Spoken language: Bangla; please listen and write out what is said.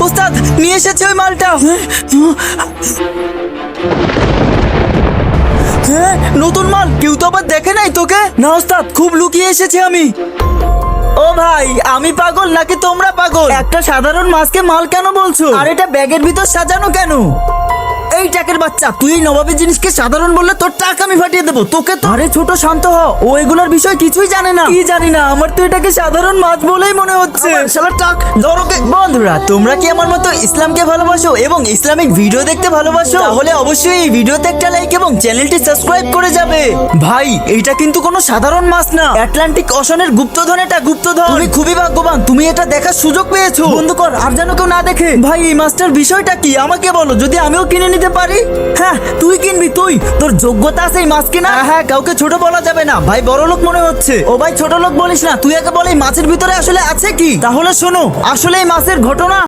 ওস্তাদ নিয়ে এসেছে ওই মালটা। হ্যাঁ, নতুন মাল। কেউ তো আবার দেখে নাই তোকে? না ওস্তাদ, খুব লুকিয়ে এসেছি আমি। ও ভাই, আমি পাগল নাকি তোমরা পাগল? একটা সাধারণ মাছকে মাল কেন বলছো? আর এটা ব্যাগের ভিতর সাজানো কেন? এই টাকের বাচ্চা, তুই এই নবাবের জিনিসকে সাধারণ বললে তোর টাক আমি ফাটিয়ে দেবো তোকে তো। আরে ছোট, শান্ত হ, ও এগুলোর বিষয় কিছুই জানে না। কি জানি না, আমার তো এটাকে সাধারণ মাছ বলেই মনে হচ্ছে। শালা টাক ধরোকে। বন্ধুরা, তোমরা কি আমার মতো ইসলামকে ভালোবাসো এবং ইসলামিক ভিডিও দেখতে ভালোবাসো? তাহলে অবশ্যই এই ভিডিওতে একটা লাইক এবং চ্যানেলটি সাবস্ক্রাইব করে যাবে। ভাই, এটা কিন্তু কোনো সাধারণ মাছ না, আটলান্টিক ওশানের গুপ্তধন। এটা গুপ্তধন। তুমি খুবই ভাগ্যবান, তুমি এটা দেখার সুযোগ পেয়েছো। বন্ধ কর, আর যেন কেউ না দেখে। ভাই, এই মাছটার বিষয়টা কি আমাকে বলো, যদি আমিও কিনে নিতে পারি। হ্যাঁ, তুই কিনবি? তুই, তোর যোগ্যতা আছে এই মাছ কেনা? হ্যাঁ, কাউকে ছোট বলা যাবে না। ভাই বড় লোক মনে হচ্ছে। ও ভাই, ছোট লোক বলিস না, তুই একে বল এই মাছের ভিতরে আসলে আছে কি। তাহলে শোনো, আসলে এই মাছের ঘটনা